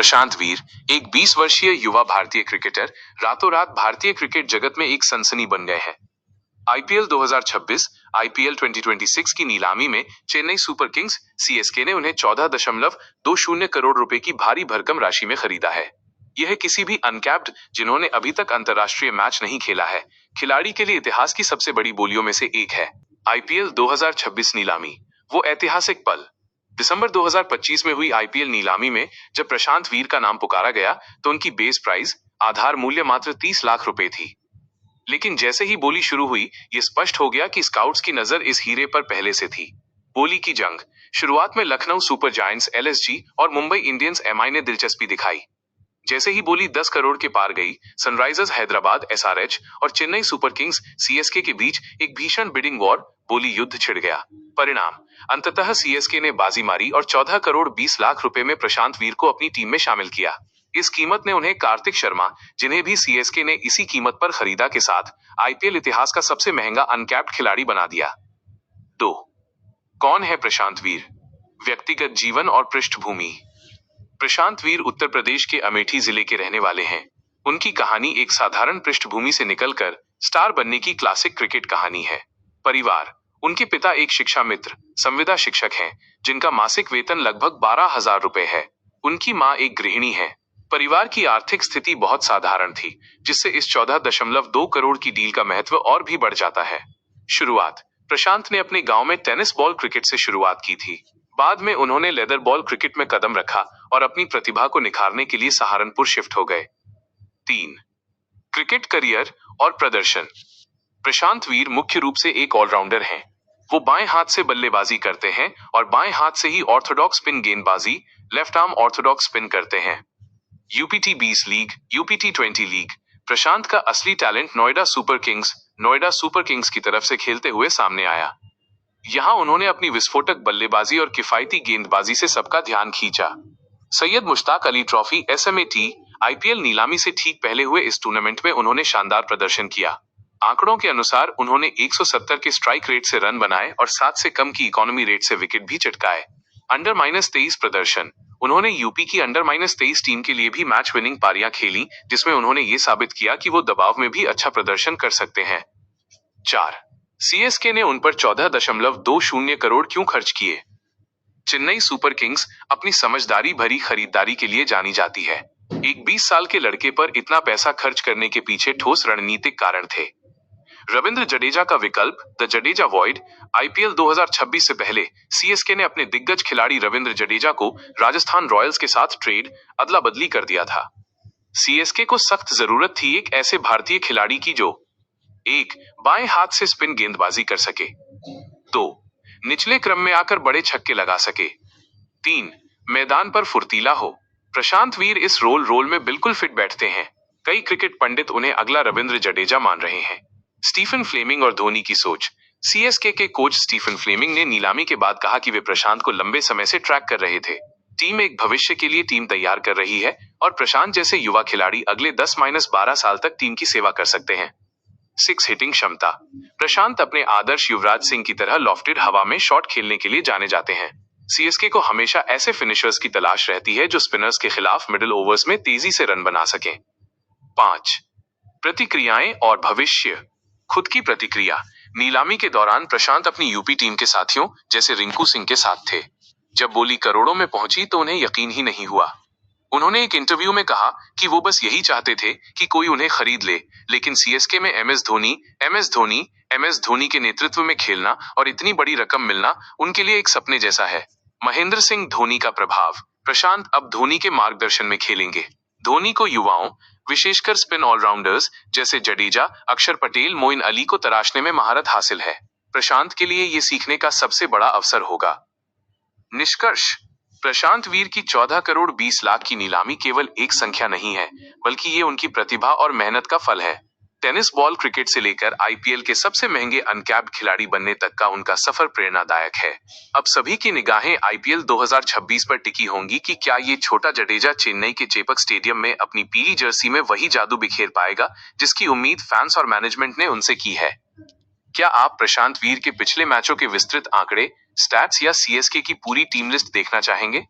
प्रशांत वीर, एक 20 वर्षीय युवा भारतीय क्रिकेटर, रातों रात भारतीय क्रिकेट जगत में एक सनसनी बन गए हैं। आईपीएल 2026, आईपीएल 2026 की नीलामी में चेन्नई सुपर किंग्स सीएसके ने उन्हें 14.20 करोड़ रुपए की भारी भरकम राशि में खरीदा है। यह किसी भी अनकैप्ड, जिन्होंने अभी तक अंतर्राष्ट्रीय मैच नहीं खेला है, खिलाड़ी के लिए इतिहास की सबसे बड़ी बोलियों में से एक है। आईपीएल 2026 नीलामी, वो ऐतिहासिक पल। दिसंबर 2025 में हुई आईपीएल नीलामी में जब प्रशांत वीर का नाम पुकारा गया तो उनकी बेस प्राइस, आधार मूल्य मात्र 30 लाख रुपए थी। लेकिन जैसे ही बोली शुरू हुई, ये स्पष्ट हो गया कि स्काउट्स की नजर इस हीरे पर पहले से थी। बोली की जंग। शुरुआत में लखनऊ सुपर जायंट्स एलएसजी और मुंबई इंडियंस एमआई ने दिलचस्पी दिखाई। जैसे ही बोली 10 करोड़ के पार गई, सनराइजर्स हैदराबाद एसआरएच और चेन्नई सुपर किंग्स सीएसके के बीच एक भीषण बिडिंग वॉर, बोली युद्ध छिड़ गया। परिणाम, अंततः सीएसके ने बाजी मारी और 14 करोड़ 20 लाख रुपए में प्रशांत वीर को अपनी टीम में शामिल किया। इस कीमत ने उन्हें कार्तिक शर्मा, जिन्हें भी सीएसके ने इसी कीमत पर खरीदा, के साथ आईपीएल इतिहास का सबसे महंगा अनकैप्ड खिलाड़ी बना दिया। 2. कौन है प्रशांत वीर? व्यक्तिगत जीवन और पृष्ठभूमि। प्रशांत वीर उत्तर प्रदेश के अमेठी जिले के रहने वाले हैं। उनकी कहानी एक साधारण पृष्ठभूमि से निकलकर स्टार बनने की क्लासिक क्रिकेट कहानी है। परिवार, उनके पिता एक शिक्षा मित्र, संविदा शिक्षक हैं, जिनका मासिक वेतन लगभग 12,000 रुपए है। उनकी मां एक गृहिणी है। परिवार की आर्थिक स्थिति बहुत साधारण थी, जिससे इस 14.2 करोड़ की डील का महत्व और भी बढ़ जाता है। शुरुआत, प्रशांत ने अपने गांव में टेनिस बॉल क्रिकेट से शुरुआत की थी। बाद में उन्होंने लेदर बॉल क्रिकेट में कदम रखा और अपनी प्रतिभा को निखारने के लिए सहारनपुर शिफ्ट हो गए। 3. क्रिकेट करियर और प्रदर्शन। प्रशांत वीर मुख्य रूप से एक ऑलराउंडर हैं। वो बाएं हाथ से बल्लेबाजी करते हैं और बाएं हाथ से ही ऑर्थोडॉक्स स्पिन गेंदबाजी, लेफ्ट आर्म ऑर्थोडॉक्स स्पिन करते हैं। UPT 20 league, UPT 20 league. Prashant का असली टैलेंट नोएडा सुपर किंग्स की तरफ से खेलते हुए सामने आया। यहां उन्होंने अपनी विस्फोटक बल्लेबाजी और किफायती गेंदबाजी से सबका ध्यान खींचा। सैयद मुश्ताक अली ट्रॉफी एसएमएटी आईपीएल नीलामी से ठीक पहले हुए इस टूर्नामेंट में उन्होंने शानदार प्रदर्शन किया। आंकड़ों के अनुसार उन्होंने 170 के स्ट्राइक रेट से रन बनाए और 7 से कम की इकोनॉमी रेट से विकेट भी चटकाए। अंडर -23 प्रदर्शन। उन्होंने यूपी की अंडर -23 टीम के लिए भी मैच विनिंग पारियां खेली, जिसमें उन्होंने ये साबित किया कि वो दबाव में भी अच्छा प्रदर्शन कर सकते हैं। 4. सीएसके ने उन पर 14.20 करोड़ क्यों खर्च किए? चेन्नई सुपर किंग्स अपनी समझदारी भरी खरीदारी के लिए जानी जाती है। एक 20 साल के लड़के पर इतना पैसा खर्च करने के पीछे ठोस रणनीतिक कारण थे। रविंद्र जडेजा का विकल्प, द जडेजा वॉइड। आईपीएल 2026 से पहले सीएसके ने अपने दिग्गज खिलाड़ी रविंद्र जडेजा को राजस्थान रॉयल्स के साथ ट्रेड अदला बदली कर दिया था। सीएसके को सख्त जरूरत थी एक ऐसे भारतीय खिलाड़ी की जो 1. बाएं हाथ से स्पिन गेंदबाजी कर सके। 2. निचले क्रम में आकर बड़े छक्के लगा सके। 3. मैदान पर फुर्तीला हो। प्रशांत वीर इस रोल में बिल्कुल फिट बैठते हैं। कई क्रिकेट पंडित उन्हें अगला रविंद्र जडेजा मान रहे हैं। स्टीफन फ्लेमिंग और धोनी की सोच। सीएसके के कोच स्टीफन फ्लेमिंग ने नीलामी के बाद कहा कि वे प्रशांत को लंबे समय से ट्रैक कर रहे थे। टीम एक भविष्य के लिए टीम तैयार कर रही है और प्रशांत जैसे युवा खिलाड़ी अगले 10-12 साल तक टीम की सेवा कर सकते हैं। 6. हिटिंग क्षमता। प्रशांत अपने आदर्श युवराज सिंह की तरह लॉफ्टेड हवा में शॉट खेलने के लिए जाने जाते हैं। सीएसके को हमेशा ऐसे फिनिशर्स की तलाश रहती है जो स्पिनर्स के खिलाफ मिडिल ओवर्स में तेजी से रन बना सकें। 5. प्रतिक्रियाएं और भविष्य। खुद की प्रतिक्रिया। नीलामी के दौरान प्रशांत अपनी यूपी टीम के साथियों जैसे रिंकू सिंह के साथ थे। जब बोली करोड़ों में पहुंची तो उन्हें यकीन ही नहीं हुआ। उन्होंने एक इंटरव्यू में कहा कि वो बस यही चाहते थे कि कोई उन्हें खरीद ले, लेकिन सीएसके में एमएस धोनी के नेतृत्व में खेलना और इतनी बड़ी रकम मिलना उनके लिए एक सपने जैसा है। महेंद्र सिंह धोनी का प्रभाव। प्रशांत अब धोनी के मार्गदर्शन में खेलेंगे। धोनी को युवाओं, विशेषकर स्पिन ऑलराउंडर्स जैसे जडेजा, अक्षर पटेल, मोइन अली को तराशने में महारत हासिल है। प्रशांत के लिए ये सीखने का सबसे बड़ा अवसर होगा। निष्कर्ष, प्रशांत वीर की 14 करोड़ 20 लाख की नीलामी केवल एक संख्या नहीं है, बल्कि ये उनकी प्रतिभा और मेहनत का फल है। टेनिस बॉल क्रिकेट से लेकर आईपीएल के सबसे महंगे अनकैप्ड खिलाड़ी बनने तक का उनका सफर प्रेरणादायक है। अब सभी की निगाहें आईपीएल 2026 पर टिकी होंगी कि क्या ये छोटा जडेजा चेन्नई के चेपक स्टेडियम में अपनी पीली जर्सी में वही जादू बिखेर पाएगा जिसकी उम्मीद फैंस और मैनेजमेंट ने उनसे की है। क्या आप प्रशांत वीर के पिछले मैचों के विस्तृत आंकड़े, स्टैट्स या सीएसके की पूरी टीम लिस्ट देखना चाहेंगे?